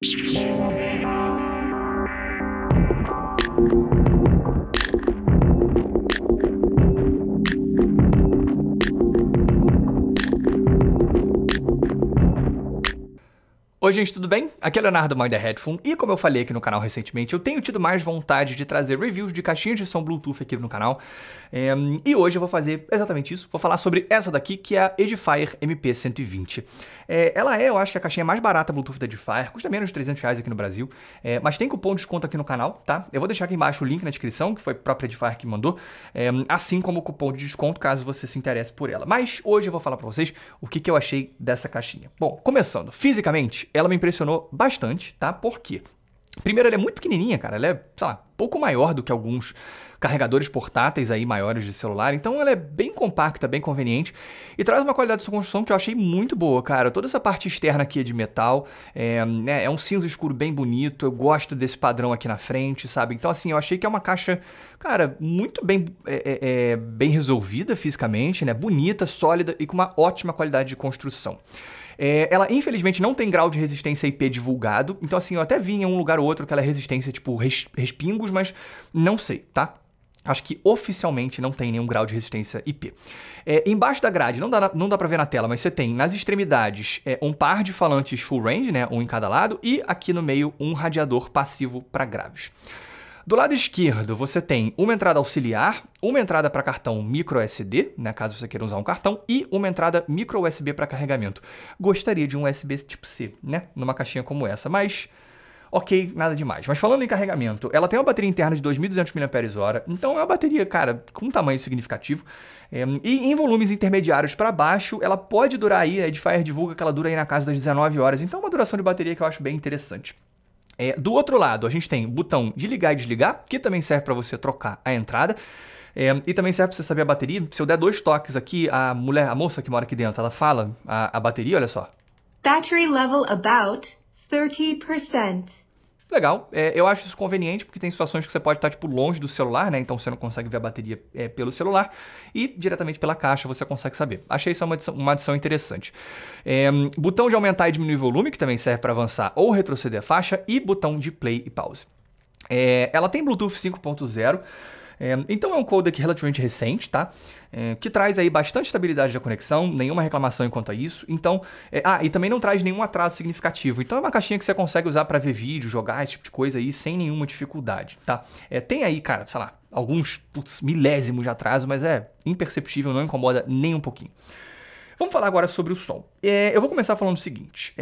Oi gente, tudo bem? Aqui é o Leonardo Mãe da Headphone e como eu falei aqui no canal recentemente, eu tenho tido mais vontade de trazer reviews de caixinhas de som Bluetooth aqui no canal. E hoje eu vou fazer exatamente isso, vou falar sobre essa daqui que é a Edifier MP120. Ela eu acho que a caixinha mais barata Bluetooth da Edifier, custa menos de R$300 aqui no Brasil, mas tem cupom de desconto aqui no canal, tá? Eu vou deixar aqui embaixo o link na descrição, que foi a própria Edifier que mandou, assim como o cupom de desconto, caso você se interesse por ela. Mas hoje eu vou falar pra vocês o que eu achei dessa caixinha. Bom, começando, fisicamente, ela me impressionou bastante, tá? Por quê? Primeiro, ela é muito pequenininha, cara. Ela é, sei lá, pouco maior do que alguns carregadores portáteis aí maiores de celular. Então ela é bem compacta, bem conveniente e traz uma qualidade de construção que eu achei muito boa, cara. Toda essa parte externa aqui é de metal, é um cinza escuro bem bonito. Eu gosto desse padrão aqui na frente, sabe? Então assim, eu achei que é uma caixa, cara, muito bem, bem resolvida fisicamente, né? Bonita, sólida e com uma ótima qualidade de construção. Ela, infelizmente, não tem grau de resistência IP divulgado. Então, assim, eu até vi em um lugar ou outro que ela é resistência, tipo, respingos, mas não sei, tá? Acho que oficialmente não tem nenhum grau de resistência IP. Embaixo da grade, não dá pra ver na tela, mas você tem nas extremidades um par de falantes full range, né? Um em cada lado, e aqui no meio um radiador passivo para graves. Do lado esquerdo, você tem uma entrada auxiliar, uma entrada para cartão micro SD, né, caso você queira usar um cartão, e uma entrada micro USB para carregamento. Gostaria de um USB tipo C, né, numa caixinha como essa, mas ok, nada demais. Mas falando em carregamento, ela tem uma bateria interna de 2.200 mAh, então é uma bateria, cara, com um tamanho significativo. E em volumes intermediários para baixo, ela pode durar aí, a Edifier divulga que ela dura aí na casa das 19 horas, então é uma duração de bateria que eu acho bem interessante. Do outro lado, a gente tem o botão de ligar e desligar, que também serve para você trocar a entrada. E também serve para você saber a bateria. Se eu der 2 toques aqui, a moça que mora aqui dentro, ela fala a bateria, olha só. Battery level about 30%. Legal, eu acho isso conveniente porque tem situações que você pode estar tipo longe do celular, né? Então você não consegue ver a bateria pelo celular e diretamente pela caixa você consegue saber. Achei isso uma adição interessante. Botão de aumentar e diminuir volume, que também serve para avançar ou retroceder a faixa, e botão de play e pause. Ela tem Bluetooth 5.0. Então é um codec relativamente recente, tá? Que traz aí bastante estabilidade da conexão, nenhuma reclamação enquanto a isso. Então, e também não traz nenhum atraso significativo. Então é uma caixinha que você consegue usar para ver vídeo, jogar, esse tipo de coisa aí, sem nenhuma dificuldade, tá? Tem aí, cara, sei lá, alguns milésimos de atraso, mas é imperceptível, não incomoda nem um pouquinho. Vamos falar agora sobre o som. Eu vou começar falando o seguinte.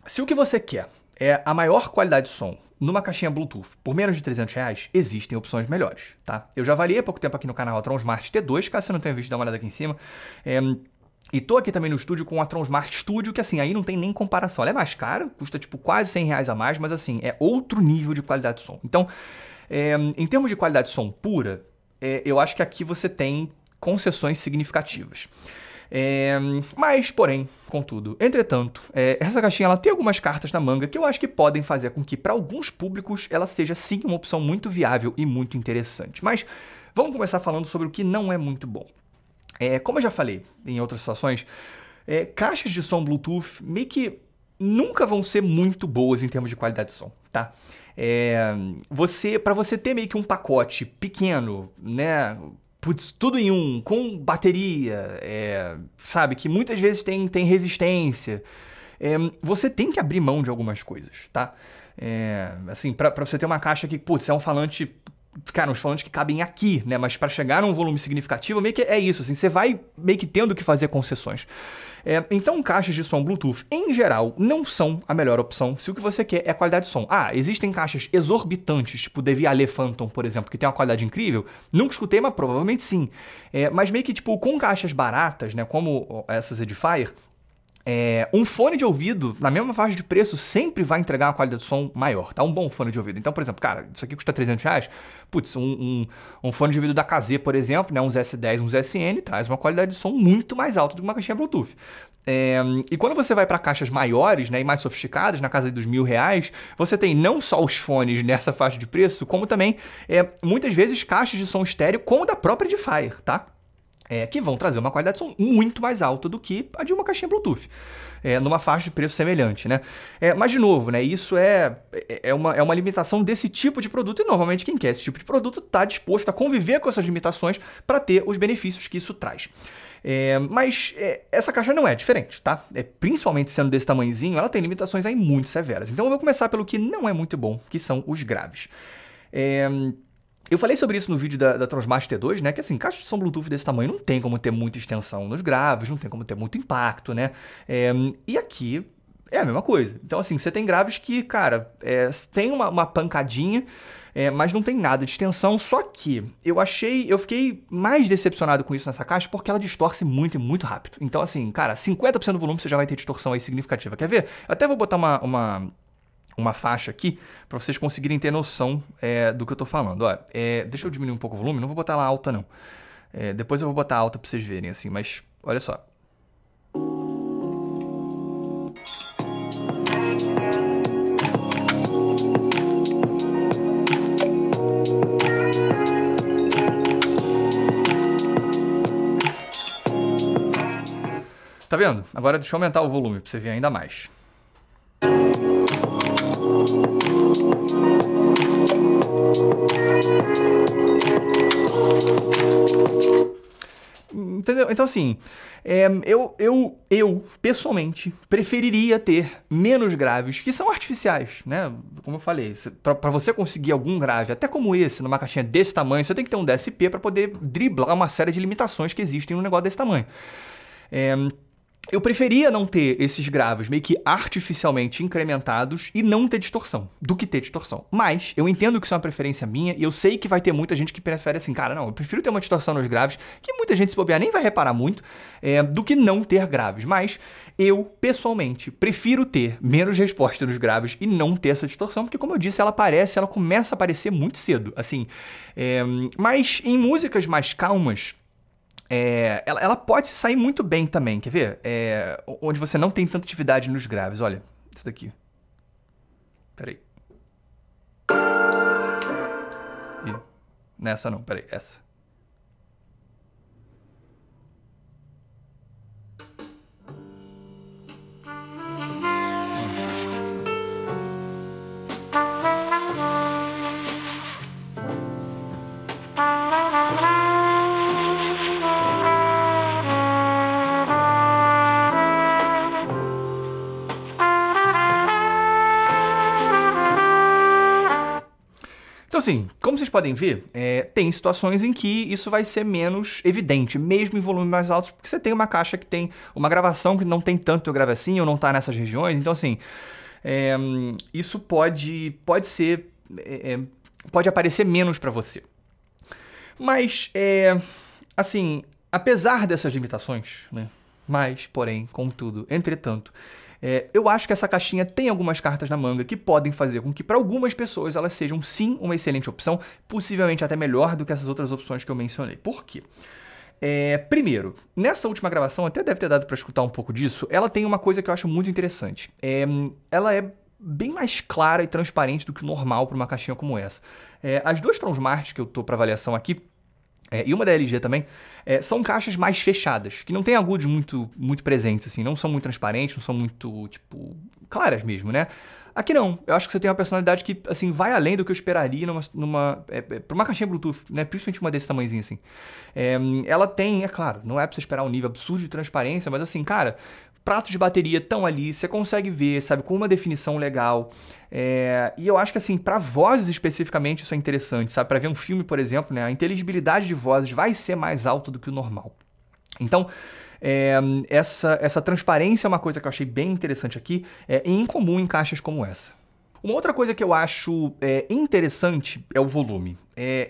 Se o que você quer é a maior qualidade de som numa caixinha Bluetooth por menos de R$300, existem opções melhores, tá? Eu já avaliei há pouco tempo aqui no canal a Tronsmart T2, caso você não tenha visto, dá uma olhada aqui em cima. E tô aqui também no estúdio com a Tronsmart Studio, que assim, aí não tem nem comparação. Ela é mais cara, custa tipo quase R$100 a mais, mas assim, é outro nível de qualidade de som. Então, em termos de qualidade de som pura, eu acho que aqui você tem concessões significativas. Mas, porém, contudo, entretanto, essa caixinha ela tem algumas cartas na manga que eu acho que podem fazer com que, para alguns públicos, ela seja sim uma opção muito viável e muito interessante. Mas vamos começar falando sobre o que não é muito bom. Como eu já falei em outras situações, caixas de som Bluetooth meio que nunca vão ser muito boas em termos de qualidade de som, tá? Para você ter meio que um pacote pequeno, né? Putz, tudo em um, com bateria, sabe, que muitas vezes tem resistência. Você tem que abrir mão de algumas coisas, tá? Assim, pra você ter uma caixa que, putz, é um falante, cara, uns falantes que cabem aqui, né? Mas para chegar num volume significativo, meio que é isso, assim, você vai meio que tendo que fazer concessões. Então, caixas de som Bluetooth, em geral, não são a melhor opção se o que você quer é qualidade de som. Existem caixas exorbitantes, tipo Devialet Phantom, por exemplo, que tem uma qualidade incrível. Nunca escutei, mas provavelmente sim. Mas meio que, tipo, com caixas baratas, né, como essas Edifier, um fone de ouvido, na mesma faixa de preço, sempre vai entregar uma qualidade de som maior, tá? Um bom fone de ouvido. Então, por exemplo, cara, isso aqui custa R$300, putz, um fone de ouvido da KZ, por exemplo, né, uns S10, uns SN, traz uma qualidade de som muito mais alta do que uma caixinha Bluetooth. E quando você vai para caixas maiores, né, e mais sofisticadas, na casa dos R$1.000, você tem não só os fones nessa faixa de preço, como também, muitas vezes, caixas de som estéreo como da própria Edifier, tá? que vão trazer uma qualidade de som muito mais alta do que a de uma caixinha Bluetooth, numa faixa de preço semelhante, né? Mas, de novo, né, isso é uma limitação desse tipo de produto, e normalmente quem quer esse tipo de produto está disposto a conviver com essas limitações para ter os benefícios que isso traz. Mas essa caixa não é diferente, tá? Principalmente sendo desse tamanhozinho, ela tem limitações aí muito severas. Então eu vou começar pelo que não é muito bom, que são os graves. Eu falei sobre isso no vídeo da Transmaster T2, né? Que assim, caixa de som Bluetooth desse tamanho não tem como ter muita extensão nos graves, não tem como ter muito impacto, né? E aqui é a mesma coisa. Então assim, você tem graves que, cara, tem uma pancadinha, mas não tem nada de extensão, só que eu fiquei mais decepcionado com isso nessa caixa porque ela distorce muito e muito rápido. Então assim, cara, 50% do volume você já vai ter distorção aí significativa. Quer ver? Eu até vou botar uma faixa aqui para vocês conseguirem ter noção do que eu tô falando. Ó, deixa eu diminuir um pouco o volume, não vou botar ela alta não. Depois eu vou botar alta para vocês verem assim, mas olha só. Tá vendo? Agora deixa eu aumentar o volume para você ver ainda mais. Entendeu? Então assim, eu pessoalmente preferiria ter menos graves que são artificiais, né? Como eu falei, para você conseguir algum grave, até como esse, numa caixinha desse tamanho, você tem que ter um DSP para poder driblar uma série de limitações que existem num negócio desse tamanho. Eu preferia não ter esses graves meio que artificialmente incrementados e não ter distorção, do que ter distorção. Mas eu entendo que isso é uma preferência minha e eu sei que vai ter muita gente que prefere assim, cara, não, eu prefiro ter uma distorção nos graves, que muita gente se bobear nem vai reparar muito, do que não ter graves. Mas eu, pessoalmente, prefiro ter menos resposta nos graves e não ter essa distorção, porque como eu disse, ela começa a aparecer muito cedo, assim. Mas em músicas mais calmas, ela pode se sair muito bem também, quer ver? Onde você não tem tanta atividade nos graves, olha, isso daqui. Peraí. Nessa não, peraí, essa. Então assim, como vocês podem ver, tem situações em que isso vai ser menos evidente, mesmo em volumes mais altos, porque você tem uma caixa que tem uma gravação que não tem tanto grave assim, ou não está nessas regiões, então assim, isso pode aparecer menos para você. Mas, assim, apesar dessas limitações, né, mas, porém, contudo, entretanto, eu acho que essa caixinha tem algumas cartas na manga que podem fazer com que para algumas pessoas elas sejam sim uma excelente opção, possivelmente até melhor do que essas outras opções que eu mencionei. Por quê? Primeiro, nessa última gravação, até deve ter dado para escutar um pouco disso, ela tem uma coisa que eu acho muito interessante. Ela é bem mais clara e transparente do que o normal para uma caixinha como essa. As duas Transmart que eu tô para avaliação aqui, e uma da LG também, são caixas mais fechadas, que não tem agudos muito presentes, assim, não são muito transparentes, não são muito, tipo, claras mesmo, né? Aqui não, eu acho que você tem uma personalidade que, assim, vai além do que eu esperaria pra uma caixinha Bluetooth, né? Principalmente uma desse tamanhozinho, assim. Ela tem, é claro, não é pra você esperar um nível absurdo de transparência, mas assim, cara, pratos de bateria estão ali, você consegue ver, sabe, com uma definição legal. E eu acho que, assim, para vozes especificamente isso é interessante, sabe? Para ver um filme, por exemplo, né, a inteligibilidade de vozes vai ser mais alta do que o normal. Então, essa transparência é uma coisa que eu achei bem interessante aqui e incomum em caixas como essa. Uma outra coisa que eu acho interessante é o volume.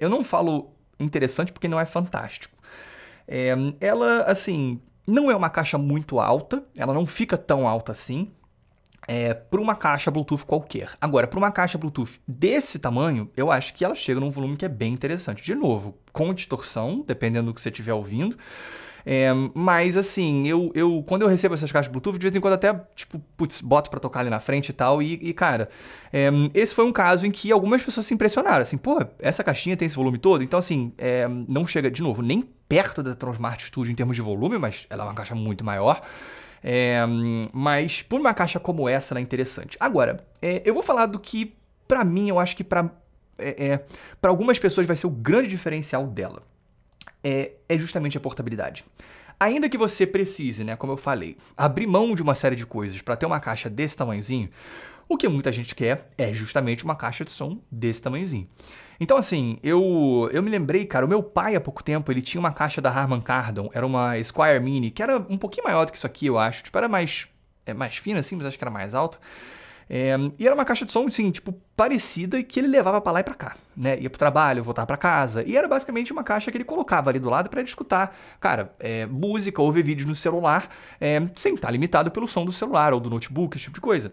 Eu não falo interessante porque não é fantástico. Ela, assim, não é uma caixa muito alta, ela não fica tão alta assim, para uma caixa Bluetooth qualquer. Agora, para uma caixa Bluetooth desse tamanho, eu acho que ela chega num volume que é bem interessante. De novo, com distorção, dependendo do que você estiver ouvindo, Mas assim, quando eu recebo essas caixas Bluetooth, de vez em quando até, tipo, putz, boto pra tocar ali na frente e tal. Cara, esse foi um caso em que algumas pessoas se impressionaram. Assim, pô, essa caixinha tem esse volume todo? Então, assim, não chega, de novo, nem perto da Transmart Studio em termos de volume, mas ela é uma caixa muito maior. Mas por uma caixa como essa, ela é interessante. Agora, eu vou falar do que, pra mim, eu acho que pra algumas pessoas vai ser o grande diferencial dela. É justamente a portabilidade. Ainda que você precise, né, como eu falei, abrir mão de uma série de coisas para ter uma caixa desse tamanhozinho, o que muita gente quer é justamente uma caixa de som desse tamanhozinho. Então, assim, eu me lembrei, cara, o meu pai há pouco tempo, ele tinha uma caixa da Harman Kardon, era uma Squier Mini, que era um pouquinho maior do que isso aqui, eu acho. Tipo, era mais fina assim, mas acho que era mais alta. E era uma caixa de som, assim, tipo, parecida, que ele levava pra lá e pra cá, né? Ia pro trabalho, voltava pra casa. E era basicamente uma caixa que ele colocava ali do lado pra ele escutar, cara, música ou ver vídeos no celular, sem estar limitado pelo som do celular ou do notebook, esse tipo de coisa.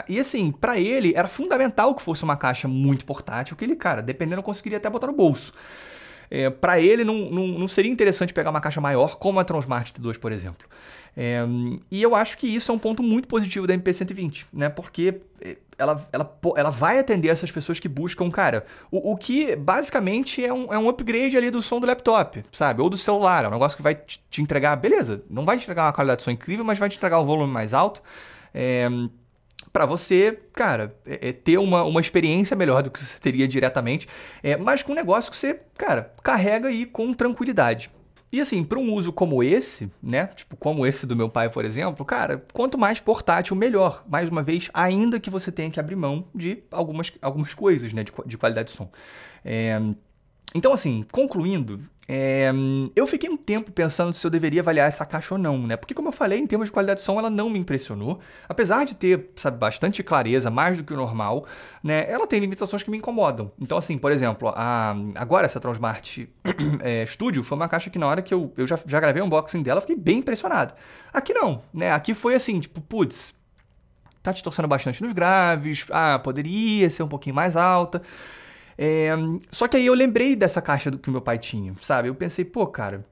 E assim, pra ele era fundamental que fosse uma caixa muito portátil, que ele, cara, dependendo, conseguiria até botar no bolso. Para ele não seria interessante pegar uma caixa maior como a Transmart T2, por exemplo. E eu acho que isso é um ponto muito positivo da MP120, né? Porque ela vai atender essas pessoas que buscam, cara, o que basicamente é um upgrade ali do som do laptop, sabe? Ou do celular, é um negócio que vai te entregar, beleza, não vai te entregar uma qualidade de som incrível, mas vai te entregar um volume mais alto. Para você, cara, ter uma experiência melhor do que você teria diretamente, mas com um negócio que você, cara, carrega aí com tranquilidade. E assim, para um uso como esse, né, tipo como esse do meu pai, por exemplo, cara, quanto mais portátil, melhor. Mais uma vez, ainda que você tenha que abrir mão de algumas coisas, né, de qualidade de som. Então, assim, concluindo, eu fiquei um tempo pensando se eu deveria avaliar essa caixa ou não, né? Porque, como eu falei, em termos de qualidade de som, ela não me impressionou. Apesar de ter, sabe, bastante clareza, mais do que o normal, né? Ela tem limitações que me incomodam. Então, assim, por exemplo, agora essa Transmart Studio foi uma caixa que na hora que eu já gravei um unboxing dela, eu fiquei bem impressionado. Aqui não, né? Aqui foi assim, tipo, putz, tá te torcendo bastante nos graves, poderia ser um pouquinho mais alta. Só que aí eu lembrei dessa caixa que o meu pai tinha, sabe? Eu pensei, pô, cara,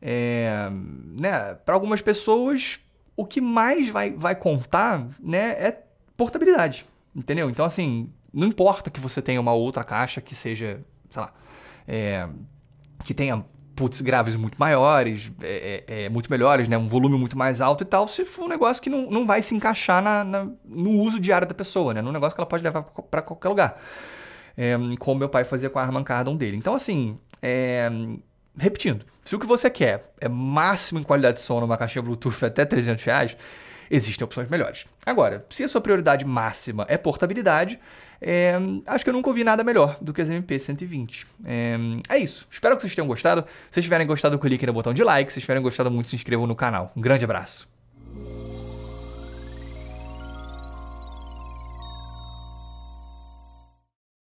né? Para algumas pessoas, o que mais vai contar, né, é portabilidade, entendeu? Então, assim, não importa que você tenha uma outra caixa que seja, sei lá, que tenha, putz, graves muito maiores, muito melhores, né? Um volume muito mais alto e tal, se for um negócio que não vai se encaixar no uso diário da pessoa, né? Num negócio que ela pode levar para qualquer lugar. Como meu pai fazia com a Harman Kardon dele. Então, assim, repetindo, se o que você quer é máximo em qualidade de som numa caixinha Bluetooth até R$300, existem opções melhores. Agora, se a sua prioridade máxima é portabilidade, acho que eu nunca ouvi nada melhor do que as MP120. É isso. Espero que vocês tenham gostado. Se vocês tiverem gostado, clique no botão de like. Se vocês tiverem gostado muito, se inscrevam no canal. Um grande abraço.